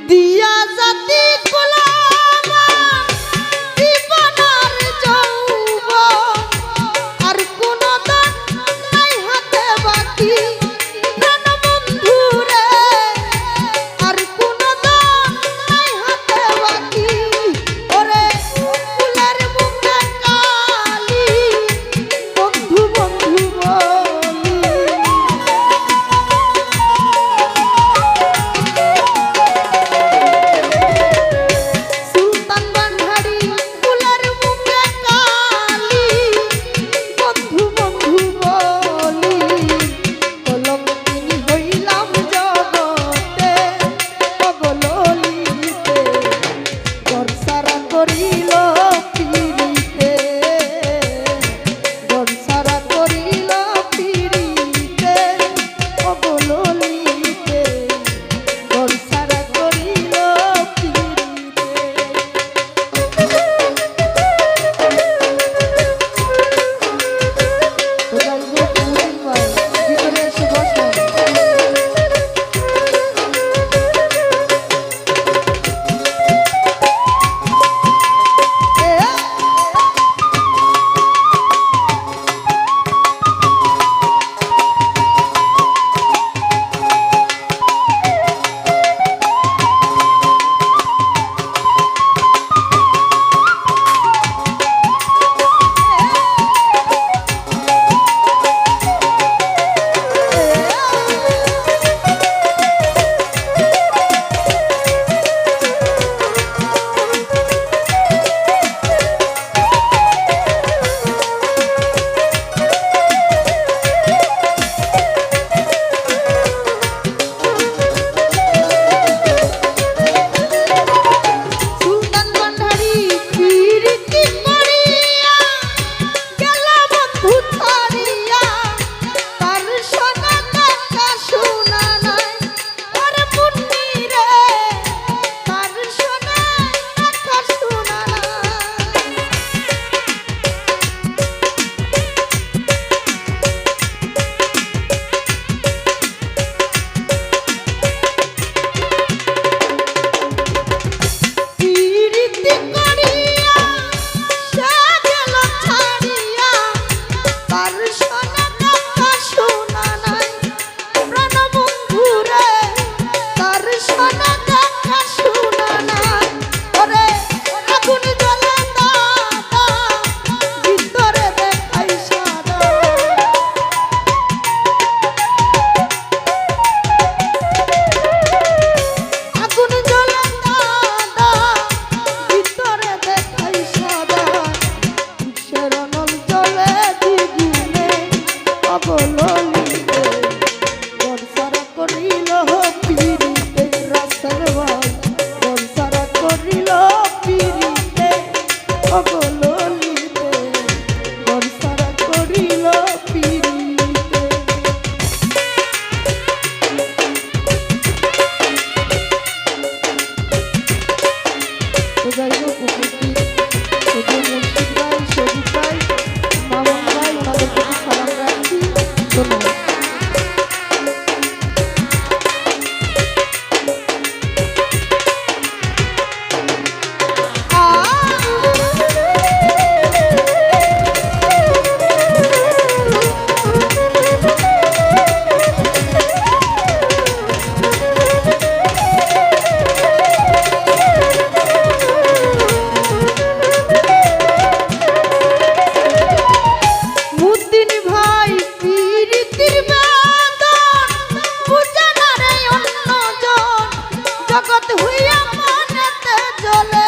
দিয়া জাতি কোলামা জীবনার যৌবন আর কোন দান নাই হাতে বাকি প্রাণ বন্ধু রে আর কোন দান নাই হাতে বাকি ওরে ফুলের মুখে কালি বন্ধু বন্ধু বলি সুলতান বান্ধারি ফুলের মুখে কালি বন্ধু বন্ধু বলি কলঙ্কিনী হইলাম জগতে অবললিতে ঘরসারা করিল পিরিতে ঘরসারা করিল পিরিতে অবললিতে ঘরসারা করিল পিরিতে ভিতরে এসে বসেন সুলতান বান্ধারি পিরিতি করিয়া গেল বন্ধু ছাড়িয়া তার সোনা দেখা শোনা নাই ওরে মুন্নি রে তার সোনা দেখা শোনা নাই পিরিতি করিয়া সে গেল ছাড়িয়া তার সোনা দেখা শোনা নাই প্রাণ বন্ধু রে তার সোনা দেখা শোনা নাই ওরে আগুন জ্বলে দাদা ভিতরে দেখাই সাদা আগুন জ্বলে দাদা ভিতরে দেখাই সাদা শরণল জ্বলে দ্বিগুণে অবললিতে ঘরসারা করিল পিরিতে রাস্তার ভাই ঘরসারা করিল পিরিতে অবললিতে ঘরসারা করিল পিরিতে তো যাই হোক উপস্থিত শুধু মুর্শিদ ভাই শহীদ ভাই মামুন ভাই ওনাদের প্রতি সালাম রাখছি ধন্যবাদ মুদ্দিন ভাই পিরিতির বেদন বুঝে না রে অন্যজন জগৎ হইয়া মনেতে জ্বলে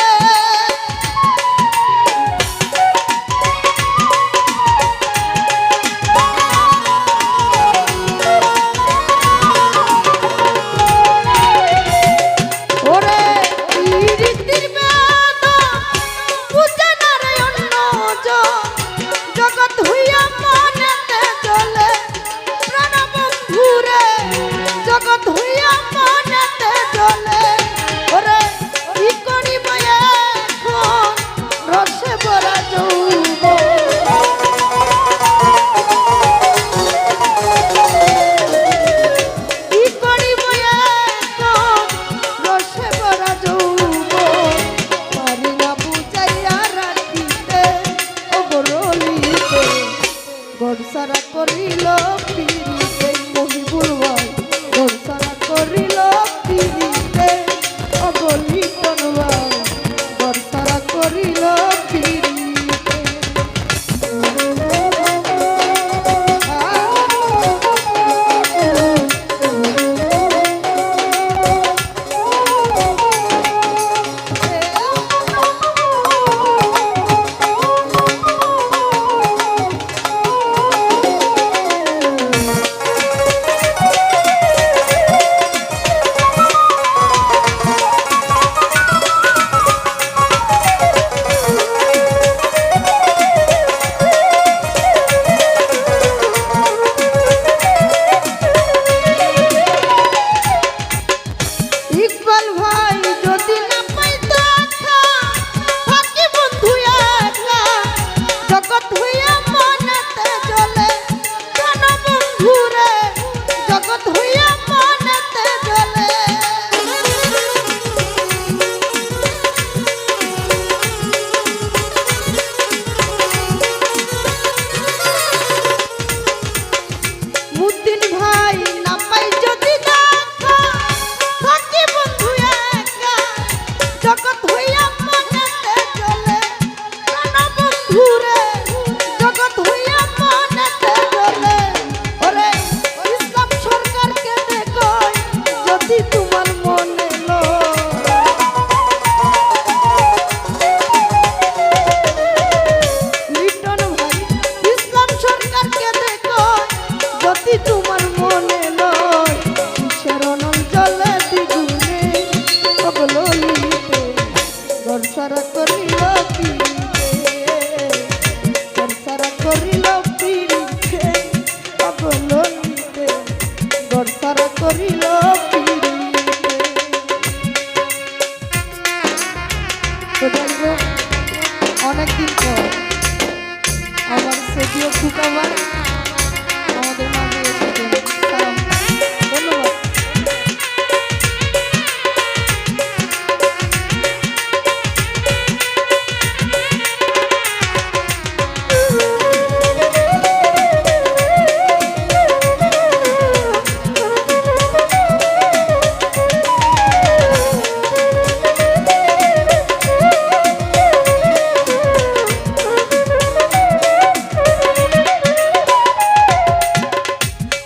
ওরে পিরিতির বেদন বুঝে না রে অন্যজন জগৎ হইয়া মনেতে জ্বলে প্রাণ বন্ধু রে জগৎ হইয়া মনেতে জ্বলে অনেকদিন পর আমার সতীয় খুকা ভাই আমাদের মাঝে এসেছেন। সালাম, ধন্যবাদ।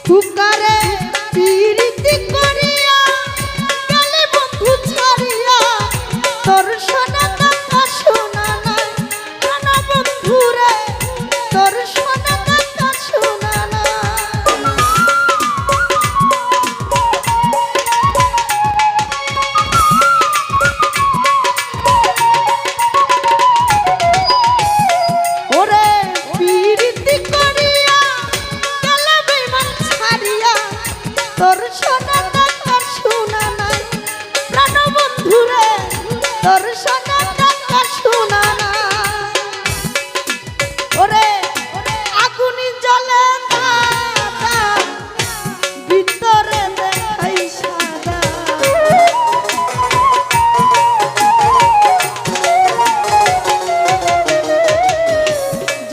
খুকারে পিরিতি করিয়া গেলে বন্ধু ছাড়িয়া, তোর সোনা কথা শোনা নাই প্রাণ বন্ধুরে, তোর সোনা কথা শোনা নাই। ওরে পিরিতি করিয়া গেলে বেঈমান ছাড়িয়া, তোর সোনা কথা শোনা নাই প্রাণ বন্ধুরে, তোর সোনা কথা শোনা নাই। ওরে আগুনি জ্বলে দাদা, ভিতরে দেখাই সাদা।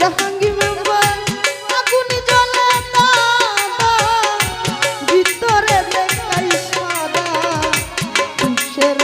জাহাঙ্গীর মেম্বার আগুনি জ্বলে দাদা, ভিতরে দেখাই সাদা। তুষের